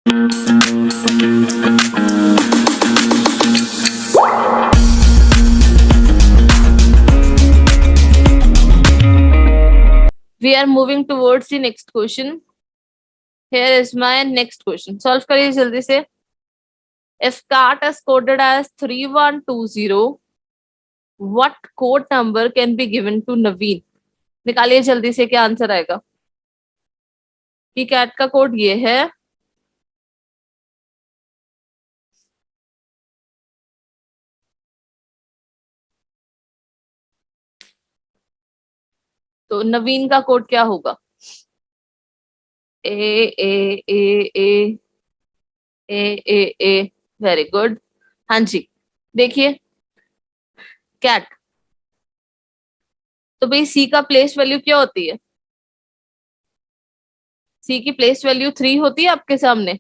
We are moving towards the next question. Here is my next question. Solve करिए जल्दी से. If cat is coded as 3120, what code number can be given to Naveen? निकालिए जल्दी से, क्या answer आएगा. कि कैट का कोड ये है. तो नवीन का कोड क्या होगा? A A A A A A A. Very good. हाँ जी. देखिए कैट. तो भाई सी का प्लेस वैल्यू क्या होती है? सी की प्लेस वैल्यू 3 होती है आपके सामने.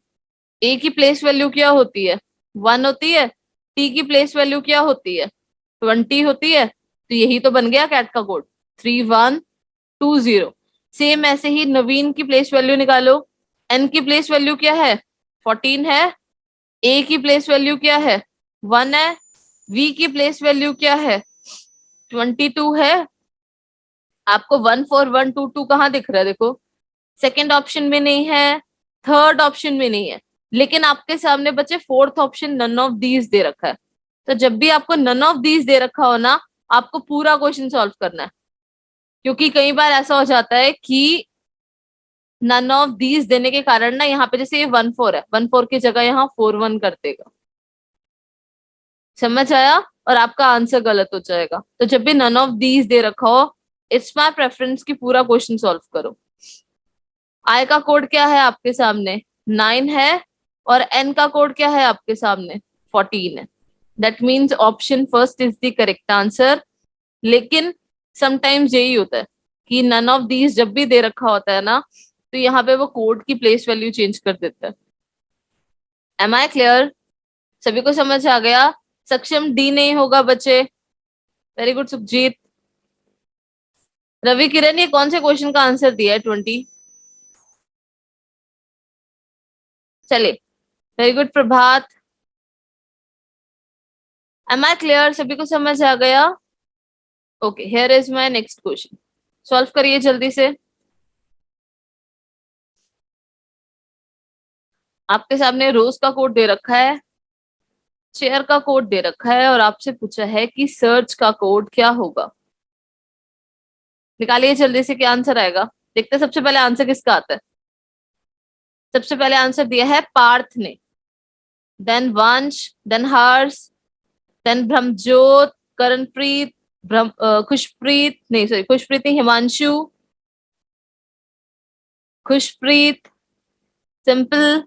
ए की प्लेस वैल्यू क्या होती है? 1 होती है. टी की प्लेस वैल्यू क्या होती है? 20 होती है. तो यही तो बन गया कैट का कोड, 3120. सेम ऐसे ही नवीन की प्लेस वैल्यू निकालो. एन की प्लेस वैल्यू क्या है? 14 है. ए की प्लेस वैल्यू क्या है? 1 है. वी की प्लेस वैल्यू क्या है? 22 है. आपको 14122 कहाँ दिख रहा है? देखो, सेकेंड ऑप्शन में नहीं है, थर्ड ऑप्शन में नहीं है, लेकिन आपके सामने बच्चे fourth option none of these दे रखा है. तो जब भी आपको नन ऑफ दीज दे रखा हो ना, आपको पूरा क्वेश्चन सॉल्व करना है. क्योंकि कई बार ऐसा हो जाता है कि नन ऑफ दीज देने के कारण ना, यहाँ पे जैसे ये 14 है, 14 की जगह यहाँ 41 कर देगा. समझ आया? और आपका आंसर गलत हो जाएगा. तो जब भी नन ऑफ दीज दे रखा हो, इट्स माय प्रेफरेंस की पूरा क्वेश्चन सॉल्व करो. आई का कोड क्या है आपके सामने? 9 है. और एन का कोड क्या है आपके सामने? 14 है. That means option first is the correct answer. लेकिन समटाइम्स यही होता है कि नन ऑफ दीज जब भी दे रखा होता है ना, तो यहाँ पे वो कोड की प्लेस वैल्यू चेंज कर देता है. Am I clear? सभी को समझ आ गया? सक्षम डी नहीं होगा बच्चे. Very good Sukhjeet. रवि किरण, ये कौन से क्वेश्चन का आंसर दिया है? 20. चले. Very good Prabhat. Am I clear? सभी को समझ आ गया? Okay, here is my next question. Solve करिए जल्दी से. आपके सामने रोज का कोड दे रखा है, चेयर का कोड दे रखा है, और आपसे पूछा है कि सर्च का कोड क्या होगा. निकालिए जल्दी से, क्या आंसर आएगा. देखते हैं सबसे पहले आंसर किसका आता है. सबसे पहले आंसर दिया है पार्थ ने, देन वंश, देन हर्ष, देन ब्रह्मजोत, करणप्रीत, खुशप्रीत, नहीं सॉरी, खुशप्रीत नहीं, हिमांशु, खुशप्रीत, सिंपल.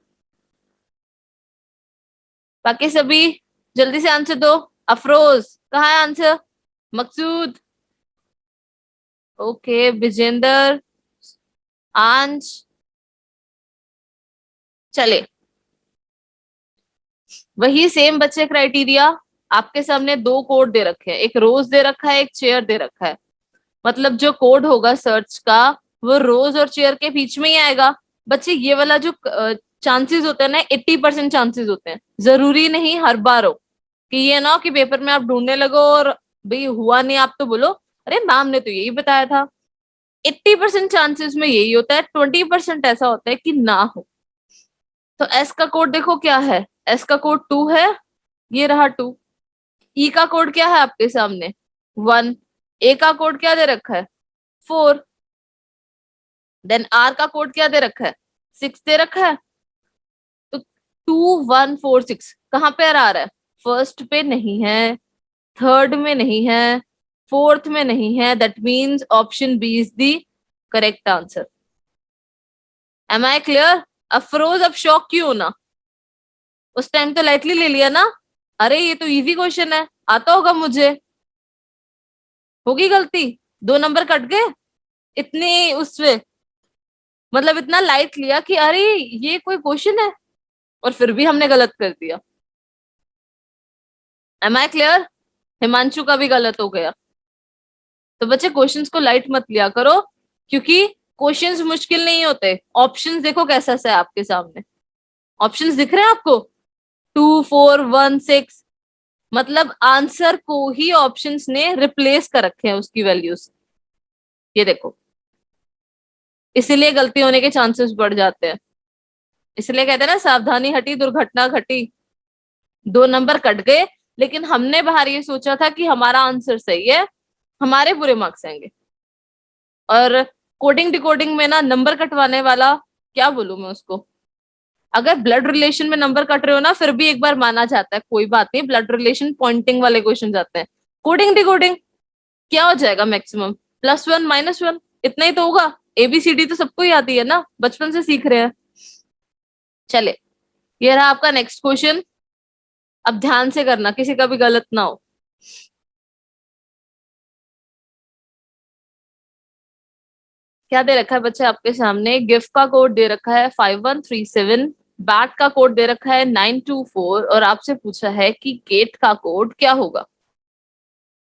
बाकी सभी जल्दी से आंसर दो. अफरोज, कहाँ है आंसर? मकसूद, ओके, विजेंदर, आंश. चले. वही सेम बच्चे क्राइटेरिया. आपके सामने दो कोड दे रखे हैं, एक रोज दे रखा है, एक चेयर दे रखा है. मतलब जो कोड होगा सर्च का, वो रोज और चेयर के बीच में ही आएगा. बच्चे ये वाला जो चांसेस होते हैं ना, 80% चांसेस होते हैं. जरूरी नहीं हर बार हो कि ये ना हो कि पेपर में आप ढूंढने लगो और भाई हुआ नहीं, आप तो बोलो अरे मैम ने तो यही बताया था. 80% चांसेस में यही होता है, 20% ऐसा होता है कि ना हो. तो एस का कोड देखो क्या है. एस का कोड 2 है. ये रहा 2. ई का कोड क्या है आपके सामने? 1. ए का कोड क्या दे रखा है? 4. देन आर का कोड क्या दे रखा है? 6 दे रखा है. तो 2146 कहाँ पे आ रहा है? फर्स्ट पे नहीं है, थर्ड में नहीं है, फोर्थ में नहीं है. That means option B is the correct answer. Am I clear? Afroz, अब शॉक क्यों ना? उस टाइम तो लाइटली ले लिया ना. अरे ये तो इजी क्वेश्चन है, आता होगा मुझे. होगी गलती, 2 नंबर कट गए इतनी उससे. मतलब इतना लाइट लिया कि अरे ये कोई क्वेश्चन है, और फिर भी हमने गलत कर दिया. M I clear? हिमांशु का भी गलत हो गया. तो बच्चे क्वेश्चंस को लाइट मत लिया करो, क्योंकि क्वेश्चंस मुश्किल नहीं होते. ऑप्शंस देखो कैसा सा है आपके सामने. ऑप्शंस दिख रहे हैं आपको? 2, 4, 1, 6। मतलब आंसर को ही ऑप्शंस ने रिप्लेस कर रखे हैं उसकी वैल्यूज। ये देखो, इसीलिए गलती होने के चांसेस बढ़ जाते हैं। इसलिए कहते हैं ना, सावधानी हटी दुर्घटना घटी। 2 नंबर कट गए, लेकिन हमने बाहर ये सोचा था कि हमारा आंसर सही है, हमारे बुरे मार्क्स आएंगे। और कोडिंग डिकोडिंग में ना नंबर कटवाने वाला, क्या बोलूं मैं उसको, अगर ब्लड रिलेशन में नंबर कट रहे हो ना फिर भी एक बार माना जाता है, कोई बात नहीं, ब्लड रिलेशन पॉइंटिंग वाले क्वेश्चन आते हैं। कोडिंग डिकोडिंग क्या हो जाएगा मैक्सिमम? +1 -1, इतना ही तो होगा। ABCD तो सबको ही आती है ना, बचपन से सीख रहे हैं। चले, ये रहा आपका नेक्स्ट क्वेश्चन। अब ध्यान से करना, किसी का भी गलत ना हो। क्या दे रखा है बच्चे आपके सामने? गिफ्ट का कोड दे रखा है 5137, बैट का कोड दे रखा है 924, और आपसे पूछा है कि गेट का कोड क्या होगा।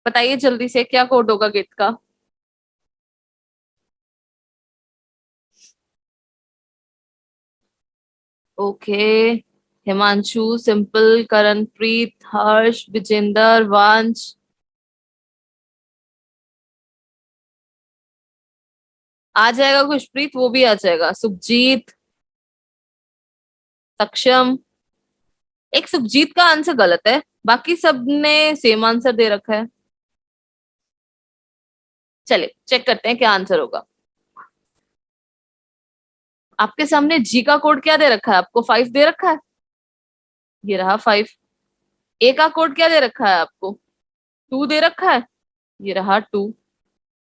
बताइए जल्दी से, क्या कोड होगा गेट का? ओके, हिमांशु, सिंपल, करणप्रीत, हर्ष, विजेंदर, वांश। आ जाएगा खुशप्रीत, वो भी आ जाएगा। सुखजीत, सक्षम। एक सुखजीत का आंसर गलत है, बाकी सब ने सेम आंसर दे रखा है। चले चेक करते हैं क्या आंसर होगा। आपके सामने जी का कोड क्या दे रखा है? आपको 5 दे रखा है, ये रहा 5। ए का कोड क्या दे रखा है आपको? 2 दे रखा है, ये रहा 2।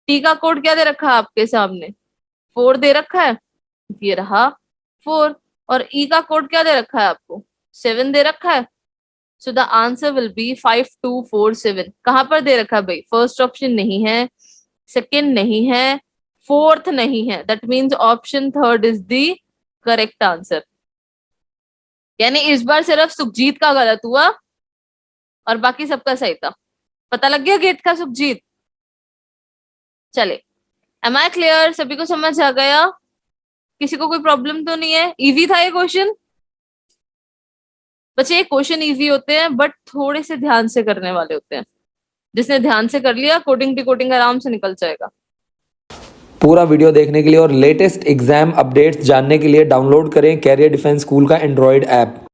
टी का कोड क्या दे रखा है आपके सामने? 4 दे रखा है, ये रहा 4। और ई का कोड क्या दे रखा है आपको? 7 दे रखा है। So the answer will be 5247। कहां पर दे रखा है भाई? फर्स्ट ऑप्शन नहीं है, सेकंड नहीं है, फोर्थ नहीं है, that means option third is the correct answer. यानी इस बार सिर्फ सुखजीत का गलत हुआ और बाकी सबका सही था। पता लग गया गेट का सुखजीत? चले, एम आई क्लियर? सभी को समझ आ गया? किसी को कोई प्रॉब्लम तो नहीं है? इजी था ये क्वेश्चन? बच्चे ये क्वेश्चन इजी होते हैं बट थोड़े से ध्यान से करने वाले होते हैं। जिसने ध्यान से कर लिया, कोडिंग डिकोडिंग आराम से निकल जाएगा। पूरा वीडियो देखने के लिए और लेटेस्ट एग्जाम अपडेट्स जानने के लिए डाउनलोड करें कैरियर डिफेंस स्कूल का एंड्रॉयड ऐप।